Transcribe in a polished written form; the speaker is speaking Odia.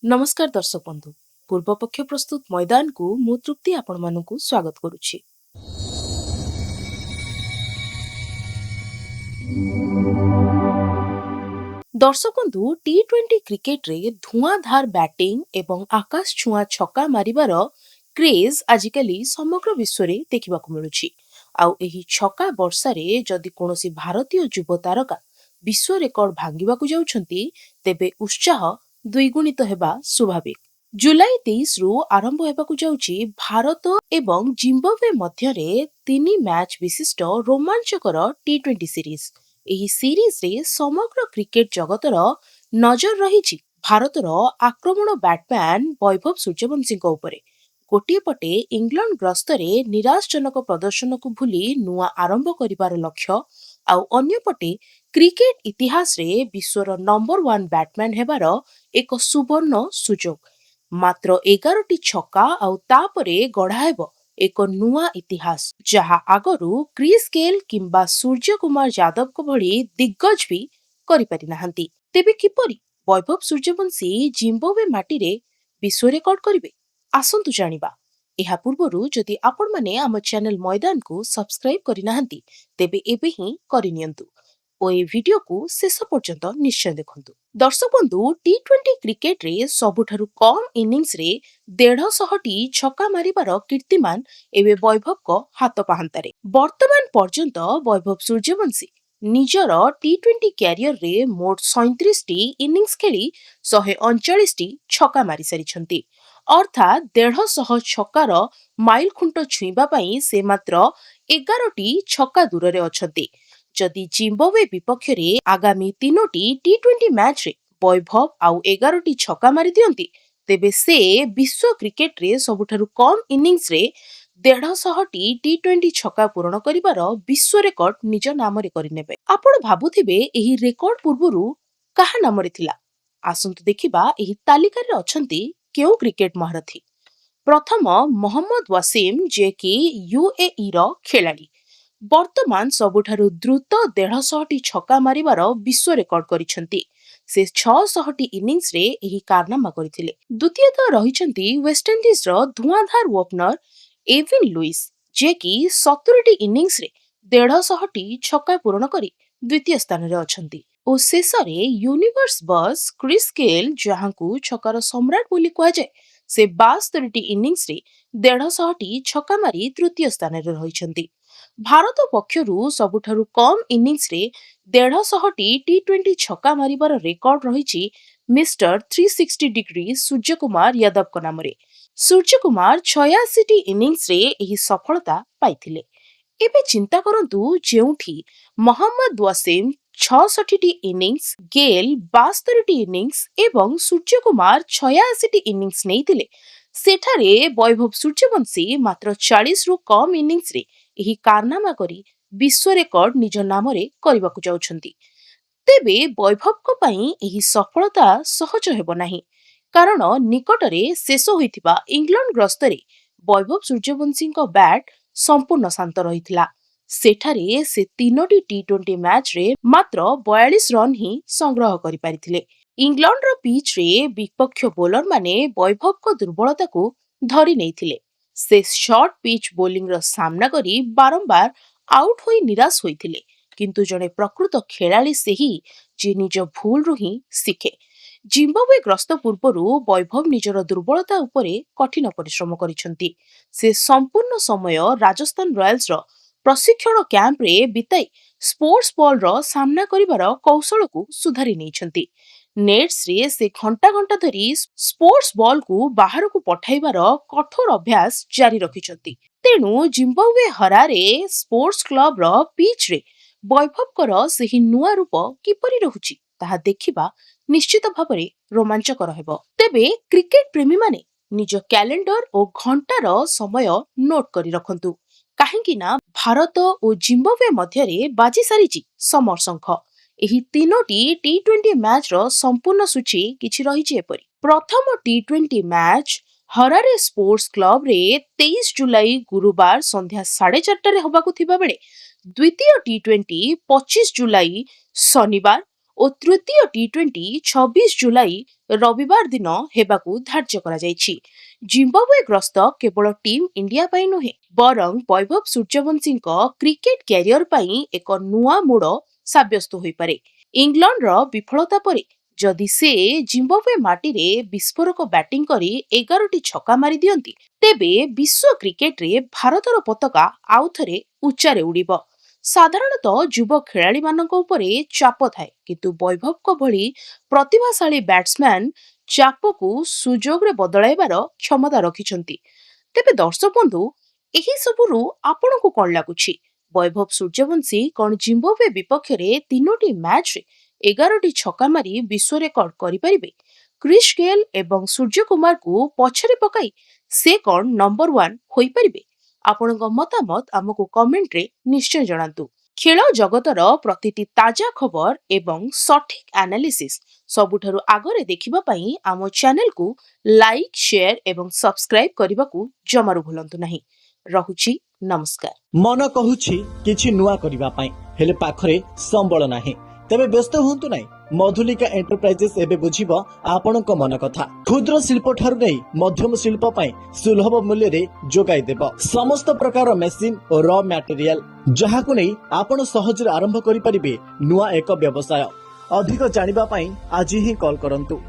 नमस्कार दर्शक बंधु पूर्व पक्ष प्रस्तुत मैदान को मु तृप्ति आपण मानकु स्वागत करुछि। दर्शक बंधु टी20 क्रिकेट रे धुआंधार बैटिंग एवं आकाश छुआ छक्का मारिबार क्रेज आजिकली समग्र विश्व रे देखिबाकु मिलुछि। आउ एही छक्का वर्षा रे जदि कोनोसी भारतीय युव तारका विश्व रेकर्ड भांगिबाकु जाउछंती तेबे उत्साह द्विगुणित हेबा स्वाभाविक। जुलाई 23 रु आरंभ हेबाकु जाउछि भारत एवं जिम्बाब्वे मध्यरे 3 मैच विशिष्ट रोमांचकर टी20 सीरीज। ଏହି ସିରିଜରେ ସମଗ୍ର କ୍ରିକେଟ ଜଗତର ନଜର ରହିଛି ଭାରତର ଆକ୍ରମଣ ବ୍ୟାଟମ୍ୟାନ୍ ବୈଭବ ସୂର୍ଯ୍ୟବଂଶୀଙ୍କ ଉପରେ। ଗୋଟିଏ ପଟେ ଇଂଲଣ୍ଡ ଗସ୍ତରେ ନିରାଶଜନକ ପ୍ରଦର୍ଶନକୁ ଭୁଲି ନୂଆ ଆରମ୍ଭ କରିବାର ଲକ୍ଷ୍ୟ, ଆଉ ଅନ୍ୟପଟେ କ୍ରିକେଟ ଇତିହାସରେ ବିଶ୍ୱର ନମ୍ବର 1 ବ୍ୟାଟମ୍ୟାନ୍ ହେବାର ଏକ ସୁବର୍ଣ୍ଣ ସୁଯୋଗ। ମାତ୍ର 11ଟି ଛକା ଆଉ ତାପରେ ଗଢ଼ା ହେବ ଏକ ନୂଆ ଇତିହାସ, ଯାହା ଆଗରୁ କ୍ରିସ୍ ଗେଲ୍ କିମ୍ବା ସୂର୍ଯ୍ୟ କୁମାର ଯାଦବଙ୍କ ଭଳି ଦିଗ୍ଗଜ ବି କରିପାରି ନାହାନ୍ତି। ତେବେ କିପରି ବୈଭବ ସୂର୍ଯ୍ୟବଂଶୀ ଜିମ୍ବାବ୍वे ମାଟିରେ ବିଶ୍ୱ ରେକର୍ଡ କରିବେ? ଆସନ୍ତୁ ଜାଣିବା। ଏହା ପୂର୍ବରୁ ଯଦି ଆପଣମାନେ ଆମ ଚ୍ୟାନେଲ ମୈଦାନକୁ ସବସ୍କ୍ରାଇବ କରିନାହାନ୍ତି ତେବେ ଏବେ ହିଁ କରିନିଅନ୍ତୁ ଓ ଏହି ଭିଡିଓକୁ ଶେଷ ପର୍ଯ୍ୟନ୍ତ ନିଶ୍ଚୟ ଦେଖନ୍ତୁ। ଦର୍ଶକ ବନ୍ଧୁ ଟି20 କ୍ରିକେଟରେ ସବୁଠାରୁ କମ୍ ଇନିଂସରେ 150ଟି ଛକା ମାରିବାର କୀର୍ତ୍ତିମାନ ଏବେ ବୈଭବଙ୍କ ହାତ ପାହାନ୍ତାରେ। ବର୍ତ୍ତମାନ ପର୍ଯ୍ୟନ୍ତ ବୈଭବ ସୂର୍ଯ୍ୟବଂଶୀ ନିଜର ଟି20 କ୍ୟାରିୟରରେ ମୋଟ 37ଟି ଇନିଂସ ଖେଳି 139ଟି ଛକା ମାରିସାରିଛନ୍ତି। ଅର୍ଥାତ୍ 150 ଛକାର ମାଇଲ ଖୁଣ୍ଟ ଛୁଇଁବା ପାଇଁ ସେ ମାତ୍ର 11ଟି ଛକା ଦୂରରେ ଅଛନ୍ତି। ଯଦି ଜିମ୍ବାବ୍वे ବିପକ୍ଷରେ ଆଗାମୀ 3ଟି ଟି20 ମ୍ୟାଚରେ ବୈଭବ ଆଉ 11ଟି ଛକା ମାରିଦିଅନ୍ତି ତେବେ ସେ ବିଶ୍ୱ କ୍ରିକେଟରେ ସବୁଠାରୁ କମ୍ ଇନିଂସରେ 150ଟି ଟି20 ଛକା ପୂରଣ କରିବାର ବିଶ୍ୱ ରେକର୍ଡ ନିଜ ନାମରେ କରିନେବେ। ଆପଣ ଭାବୁଥିବେ ଏହି ରେକର୍ଡ ପୂର୍ବରୁ କାହା ନାମରେ ଥିଲା? ଆସନ୍ତୁ ଦେଖିବା ଏହି ତାଲିକାରେ ଅଛନ୍ତି କେଉଁ କ୍ରିକେଟ ମହାରଥୀ। ପ୍ରଥମ ମହମ୍ମଦ ୱାସିମ, ଯିଏକି ୟୁଏଇର ଖେଳାଳି। ବର୍ତ୍ତମାନ ସବୁଠାରୁ ଦ୍ରୁତ 150ଟି ଛକା ମାରିବାର ବିଶ୍ୱ ରେକର୍ଡ କରିଛନ୍ତି। ସେ 600ଟି ଇନିଂସରେ ଏହି କାରନାମା କରିଥିଲେ। ଦ୍ୱିତୀୟତଃ ରହିଛନ୍ତି ୱେଷ୍ଟଇଣ୍ଡିଜର ଧୂଆଁଧାର ଓପନର ଏଭିନ୍ ଲୁଇସ୍, ଯିଏକି 70ଟି ଇନିଂସରେ 150ଟି ଛକା ପୂରଣ କରି ଦ୍ୱିତୀୟ ସ୍ଥାନରେ ଅଛନ୍ତି। ଓ ଶେଷରେ ୟୁନିଭର୍ସ ବସ୍ କ୍ରିସ୍ ଗେଲ୍, ଯାହାଙ୍କୁ ଛକାର ସମ୍ରାଟ ବୋଲି କୁହାଯାଏ, ସେ 72ଟି ଇନିଂସରେ 150ଟି ଛକା ମାରି ତୃତୀୟ ସ୍ଥାନରେ ରହିଛନ୍ତି। ଭାରତ ପକ୍ଷରୁ ସବୁଠାରୁ କମ୍ ଇନିଂସରେ 150ଟି ଟି20 ଛକା ମାରିବାର ରେକର୍ଡ ରହିଛି ମିଷ୍ଟର 360 ଡିଗ୍ରୀ ସୂର୍ଯ୍ୟକୁମାର ୟାଦବଙ୍କ ନାମରେ। ସୂର୍ଯ୍ୟକୁମାର 86ଟି ଇନିଂସରେ ଏହି ସଫଳତା ପାଇଥିଲେ। ଏବେ ଚିନ୍ତା କରନ୍ତୁ, ଯେଉଁଠି ମହମ୍ମଦ ୱାସିମ 66ଟି ଇନିଂସ, ଗେଲ୍ 72ଟି ଇନିଂସ ଏବଂ ସୂର୍ଯ୍ୟକୁମାର 86ଟି ଇନିଂସ ନେଇଥିଲେ, ସେଠାରେ ବୈଭବ ସୂର୍ଯ୍ୟବଂଶୀ ମାତ୍ର 40ରୁ କମ୍ ଇନିଂସରେ ଏହି କାରନାମା କରି ବିଶ୍ୱ ରେକର୍ଡ ନିଜ ନାମରେ କରିବାକୁ ଯାଉଛନ୍ତି। ତେବେ ବୈଭବଙ୍କ ପାଇଁ ଏହି ସଫଳତା ସହଜ ହେବ ନାହିଁ, କାରଣ ନିକଟରେ ଶେଷ ହୋଇଥିବା ଇଂଲଣ୍ଡ ଗସ୍ତରେ ବୈଭବ ସୂର୍ଯ୍ୟବଂଶୀଙ୍କ ବ୍ୟାଟ୍ ସମ୍ପୂର୍ଣ୍ଣ ଶାନ୍ତ ରହିଥିଲା। ସେଠାରେ ସେ 3ଟି ଟି20 ମ୍ୟାଚରେ ମାତ୍ର 42 ରନ୍ ହିଁ ସଂଗ୍ରହ କରିପାରିଥିଲେ। ଇଂଲଣ୍ଡର ପିଚ୍ରେ ବିପକ୍ଷ ବୋଲରମାନେ ବୈଭବଙ୍କ ଦୁର୍ବଳତାକୁ ଧରି ନେଇଥିଲେ। ସେ ସର୍ଟ ପିଚ୍ ବୋଲିଂର ସାମ୍ନା କରି ବାରମ୍ବାର ଆଉଟ ହୋଇ ନିରାଶ ହୋଇଥିଲେ। କିନ୍ତୁ ଜଣେ ପ୍ରକୃତ ଖେଳାଳି ସେହି ଯିଏ ନିଜ ଭୁଲରୁ ହିଁ ଶିଖେ। ଜିମ୍ବାବ୍वे ଗସ୍ତ ପୂର୍ବରୁ ବୈଭବ ନିଜର ଦୁର୍ବଳତା ଉପରେ କଠିନ ପରିଶ୍ରମ କରିଛନ୍ତି। ସେ ସମ୍ପୂର୍ଣ୍ଣ ସମୟ ରାଜସ୍ଥାନ ରୟାଲ୍ସର ପ୍ରଶିକ୍ଷଣ କ୍ୟାମ୍ପରେ ବିତାଇ ସ୍ପୋର୍ଟସ ବଲର ସାମ୍ନା କରିବାର କୌଶଳକୁ ସୁଧାରି ନେଇଛନ୍ତି। ନେଟ୍ସରେ ସେ ଘଣ୍ଟା ଘଣ୍ଟା ଧରି ସ୍ପୋର୍ଟସ ବଲକୁ ବାହାରକୁ ପଠାଇବାର କଠୋର ଅଭ୍ୟାସ ଜାରି ରଖିଛନ୍ତି। ତେଣୁ ଜିମ୍ବାବ୍वे ହରାରେ ସ୍ପୋର୍ଟସ କ୍ଲବର ପିଚ୍ରେ ବୈଭବଙ୍କର ସେହି ନୂଆ ରୂପ କିପରି ରହୁଛି ତାହା ଦେଖିବା ନିଶ୍ଚିତ ଭାବରେ ରୋମାଞ୍ଚକର ହେବ। ତେବେ କ୍ରିକେଟ ପ୍ରେମୀମାନେ ନିଜ କ୍ୟାଲେଣ୍ଡର ଓ ଘଣ୍ଟାର ସମୟ ନୋଟ୍ କରି ରଖନ୍ତୁ, କାହିଁକି ନା ଭାରତ ଓ ଜିମ୍ବାବ୍वे ମଧ୍ୟରେ ବାଜି ସାରିଛି ସମର ଶଙ୍ଖ। ଏହି 3ଟି ଟି20 ମ୍ୟାଚର ସମ୍ପୂର୍ଣ୍ଣ ସୂଚୀ କିଛି ରହିଛି ଏପରି। ପ୍ରଥମ ଟି20 ମ୍ୟାଚ ହରାରେ ସ୍ପୋର୍ଟସ କ୍ଲବରେ 23 ଜୁଲାଇ ଗୁରୁବାର ସନ୍ଧ୍ୟା 4:30ରେ ହେବାକୁ ଥିବା ବେଳେ ଦ୍ୱିତୀୟ ଟି20 25 ଜୁଲାଇ ଶନିବାର ଓ ତୃତୀୟ ଟି20 26 ଜୁଲାଇ रविवार दिन हेबाकू धार्य कराଯାଇଛି। जिम्बाब्वे ग्रस्त केवल टीम इंडिया पाई नुहे बरं वैभव सूर्यवंशी क्रिकेट क्यारियर पाई एक नुआ मोड़ साब्यस्त होई पारे। इंग्लैंड रो विफलता परे जदि से जिम्बाब्वे माटी रे विस्फोरक बैटिंग करी 11टी छक्का मारी दियंती तेबे विश्व क्रिकेट रे भारतर पताका आउ थरे उच्चारे उड़िब। साधारणतः युव खेलाड़ी मानक उपरे चाप थाए किंतु वैभव को भली प्रतिभाशाली बैट्समैन चाप को सुजोग रे बदलाइबार क्षमता रखिछंती। तेबे दर्शक बंधु एही सबुरु आपनको कोन लागुछि? वैभव सूर्यवंशी कोन जिम्बाब्वे विपक्ष रे 3टी मैच रे 11टी छक्का मारी विश्व रेकर्ड करि परिबे? क्रिस गेल एवं सूर्य कुमार को पछरे पकाई से कोन नंबर 1 होई परिबे? आपणको मतामत आमको कमेंट रे निश्चय जणातु। खेल जगतर प्रतिटी ताजा खबर एवं सठिक एनालिसिस सबुठारु आगरे देखिबा पई आम चैनल को लाइक शेयर एवं सब्सक्राइब करने को जमारू भूलंतु नहीं। रहुछि नमस्कार। मन कहूछि किछि नुआ करिबा पई हेले पाखरे संबळ नाही तेबे व्यस्त हुंतु नाही। मधुलिका एंटरप्राइजेस एबे बुझिबो आपणक मन कथा। क्षुद्र शिल्प ठारु नै मध्यम शिल्प पई सुलभ मूल्य रे जोगाई देबो समस्त प्रकार मेसिन और रॉ मटेरियल जहाकु नै आपण सहज रे आरंभ करि परिबे नुआ एक व्यवसाय। अधिक जानिबा पई आज ही कॉल करंतु।